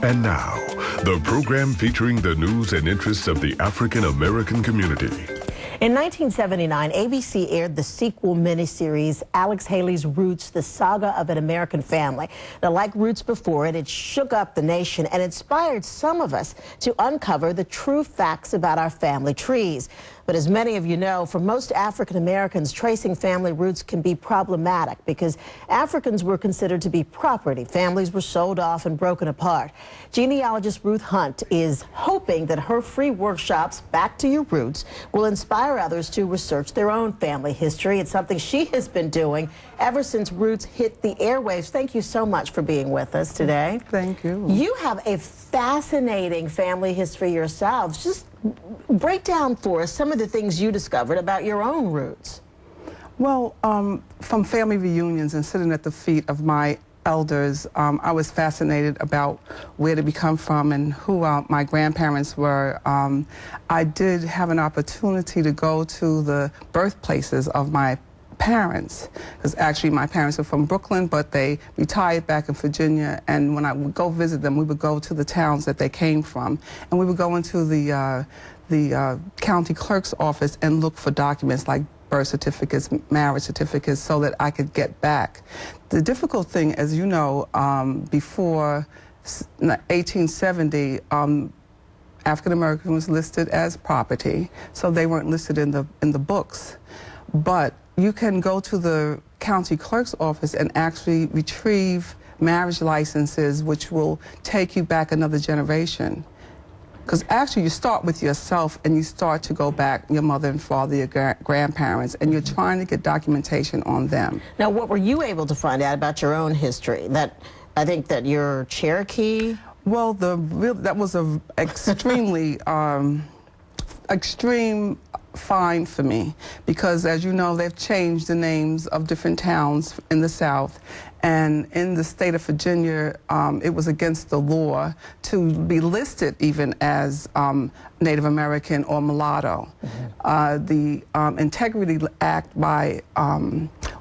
and now, the program featuring the news and interests of the African American community. In 1979, ABC aired the sequel miniseries, Alex Haley's Roots, the Saga of an American Family. Now, like Roots before it shook up the nation and inspired some of us to uncover the true facts about our family trees. But as many of you know, for most African Americans, tracing family roots can be problematic because Africans were considered to be property. Families were sold off and broken apart. Genealogist Ruth Hunt is hoping that her free workshops, Back to Your Roots, will inspire others to research their own family history. It's something she has been doing ever since Roots hit the airwaves. Thank you so much for being with us today. Thank you. You have a fascinating family history yourselves. Just break down for us some of the things you discovered about your own roots. Well, from family reunions and sitting at the feet of my elders, I was fascinated about where they come from and who my grandparents were. I did have an opportunity to go to the birthplaces of my parents, because actually my parents are from Brooklyn, but they retired back in Virginia, and when I would go visit them, we would go to the towns that they came from, and we would go into the county clerk's office and look for documents like birth certificates, marriage certificates, so that I could get back. The difficult thing, as you know, before 1870, African American was listed as property, so they weren't listed in the books. But you can go to the county clerk's office and actually retrieve marriage licenses, which will take you back another generation. Because actually you start with yourself and you start to go back, your mother and father, your grandparents, and you're trying to get documentation on them. Now, what were you able to find out about your own history? I think that you're Cherokee? Well, that was a extremely extreme find for me, because as you know, they've changed the names of different towns in the South, and in the state of Virginia, it was against the law to be listed even as Native American or mulatto. The Integrity Act by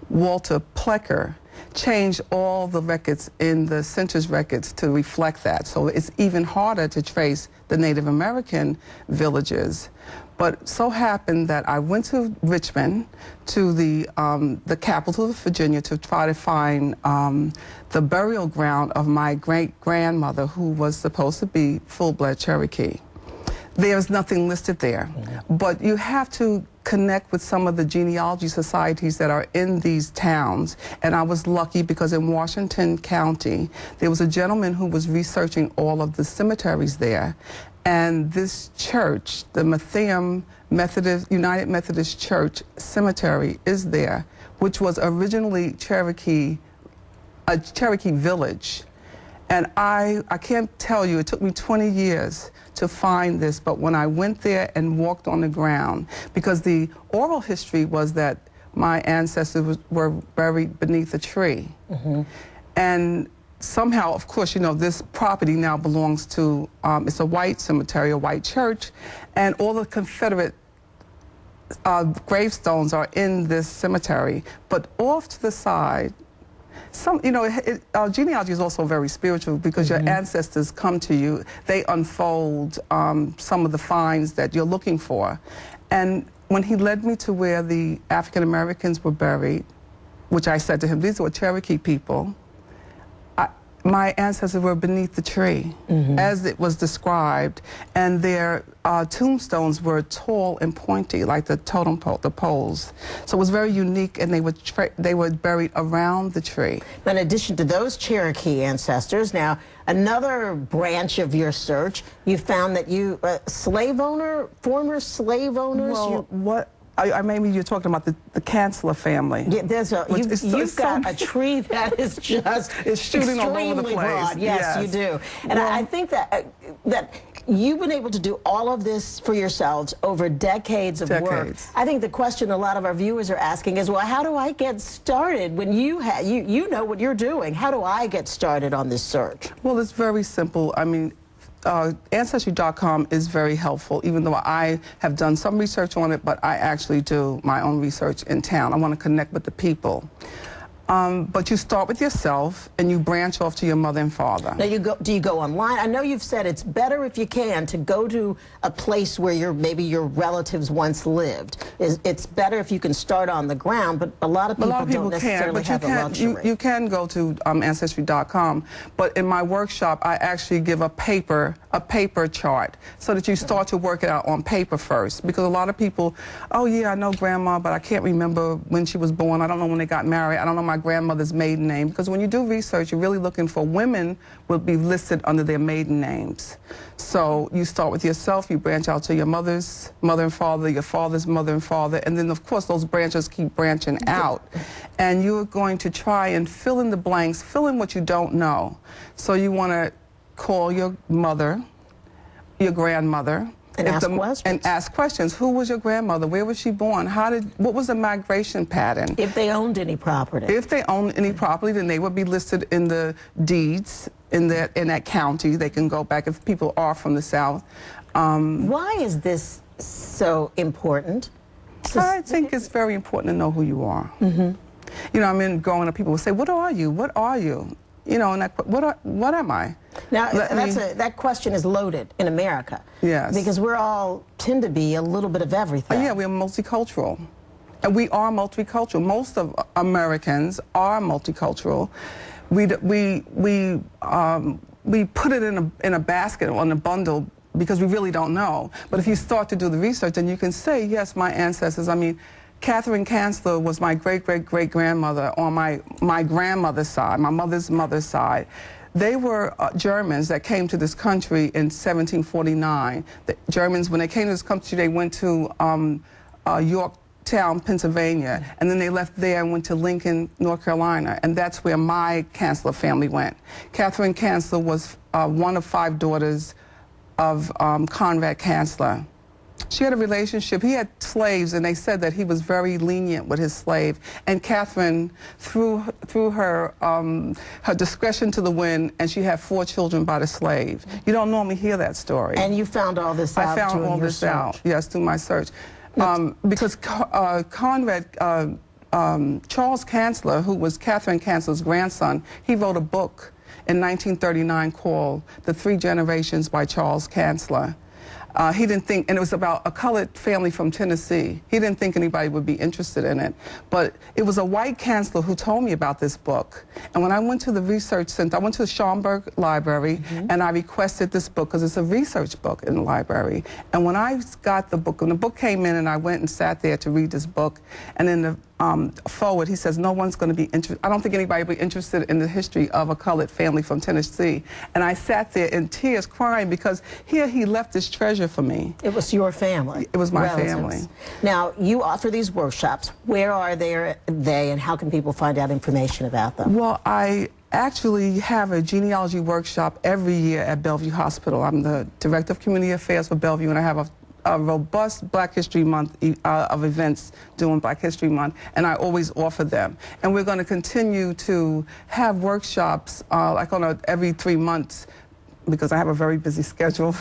Walter Plecker changed all the records in the census records to reflect that. So it's even harder to trace the Native American villages. But so happened that I went to Richmond, to the capital of Virginia, to try to find the burial ground of my great-grandmother, who was supposed to be full-blood Cherokee. There's nothing listed there. But you have to connect with some of the genealogy societies that are in these towns. And I was lucky because in Washington County, there was a gentleman who was researching all of the cemeteries there. And this church, the United Methodist Church Cemetery, is there, which was originally a Cherokee village. And I can't tell you, it took me 20 years to find this, but when I went there and walked on the ground, because the oral history was that my ancestors were buried beneath a tree. And somehow, of course, you know, this property now belongs to, it's a white cemetery, a white church, and all the Confederate gravestones are in this cemetery. But off to the side, genealogy is also very spiritual, because your ancestors come to you, they unfold some of the finds that you're looking for. And when he led me to where the African Americans were buried, which I said to him, these were Cherokee people, my ancestors were beneath the tree, as it was described, and their tombstones were tall and pointy, like the totem pole, the poles. So it was very unique, and they were buried around the tree. In addition to those Cherokee ancestors, now another branch of your search, you found that you former slave owners. Well, maybe you're talking about the Chancellor family. Yeah, you've got a tree that is just it's shooting all over the place. Broad. Yes, you do. And I think that you've been able to do all of this for yourselves over decades of work. I think the question a lot of our viewers are asking is, well, how do I get started when you know what you're doing? How do I get started on this search? Well, it's very simple. I mean, Ancestry.com is very helpful, even though I have done some research on it, but I actually do my own research in town. I want to connect with the people. But you start with yourself and you branch off to your mother and father. Now, do you go online? I know you've said it's better if you can to go to a place where maybe your relatives once lived. It's better if you can start on the ground, but a lot of people don't necessarily have the luxury. You can go to Ancestry.com, but in my workshop, I actually give a paper chart so that you start to work it out on paper first. Because a lot of people, oh yeah, I know grandma, but I can't remember when she was born. I don't know when they got married. I don't know my grandmother's maiden name. Because when you do research, you're really looking for women will be listed under their maiden names. So you start with yourself, you branch out to your mother's mother and father, your father's mother and father, and then of course those branches keep branching out. And you're going to try and fill in the blanks, fill in what you don't know. So you want to call your mother, your grandmother, and ask questions. And ask questions. Who was your grandmother? Where was she born? What was the migration pattern? If they owned any property. If they owned any property, then they would be listed in the deeds in that county. They can go back if people are from the South. Why is this so important? I think it's very important to know who you are. You know, I mean, growing up, people would say, "What are you? What are you?" You know, and what am I? Now, that question is loaded in America. Yes. Because we all tend to be a little bit of everything. Yeah, we're multicultural. And we are multicultural. Most of Americans are multicultural. We put it in a basket or in a bundle because we really don't know. But if you start to do the research, then you can say, yes, my ancestors, I mean, Catherine Kanzler was my great-great-great-grandmother on my grandmother's side, my mother's side. They were Germans that came to this country in 1749. The Germans, when they came to this country, they went to Yorktown, Pennsylvania, and then they left there and went to Lincoln, North Carolina, and that's where my Kanzler family went. Catherine Kanzler was one of 5 daughters of Conrad Kanzler. She had a relationship. He had slaves, and they said that he was very lenient with his slave. And Catherine threw her discretion to the wind, and she had 4 children by the slave. You don't normally hear that story. And you found all this out? I found all this out, yes, through my search. Because Conrad, Charles Kanzler, who was Catherine Kanzler's grandson, he wrote a book in 1939 called The 3 Generations by Charles Kanzler. He didn't think, and it was about a colored family from Tennessee. He didn't think anybody would be interested in it. But it was a white Kanzler who told me about this book. And when I went to the research center, I went to the Schaumburg Library, and I requested this book because it's a research book in the library. And when I got the book, when the book came in and I went and sat there to read this book, and in the forward, he says, no one's going to be interested. I don't think anybody will be interested in the history of a colored family from Tennessee. And I sat there in tears crying because here he left this treasure for me. It was your family. It was my family. Now, you offer these workshops. Where are they and how can people find out information about them? Well, I actually have a genealogy workshop every year at Bellevue Hospital. I'm the Director of Community Affairs for Bellevue, and I have a robust Black History Month of events during Black History Month, and I always offer them. And we're going to continue to have workshops like on every 3 months because I have a very busy schedule.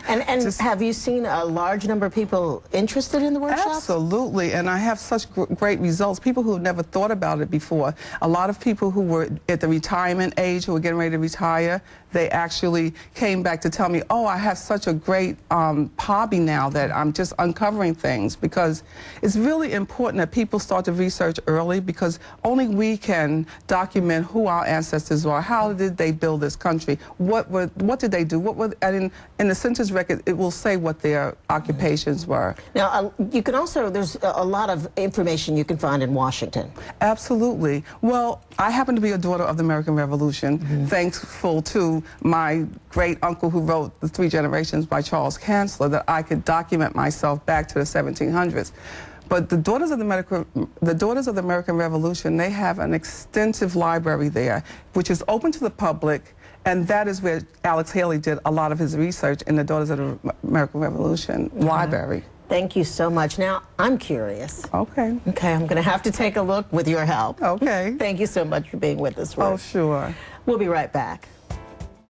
And have you seen a large number of people interested in the workshops? Absolutely, and I have such great results. People who have never thought about it before. A lot of people who were at the retirement age, who were getting ready to retire, they actually came back to tell me, oh, I have such a great hobby now that I'm just uncovering things, because it's really important that people start to research early, because only we can document who our ancestors are. How did they build this country? What did they do? And in the census record, it will say what their occupations were. Now, you can also, there's a lot of information you can find in Washington. Absolutely. Well, I happen to be a daughter of the American Revolution, thankful to my great uncle who wrote The 3 Generations by Charles Kanzler, that I could document myself back to the 1700s. But the Daughters of the American Revolution, they have an extensive library there, which is open to the public, and that is where Alex Haley did a lot of his research in the Daughters of the American Revolution library. Thank you so much. Now, I'm curious. Okay. Okay, I'm going to have to take a look with your help. Okay. Thank you so much for being with us, Ruth. Oh, sure. We'll be right back.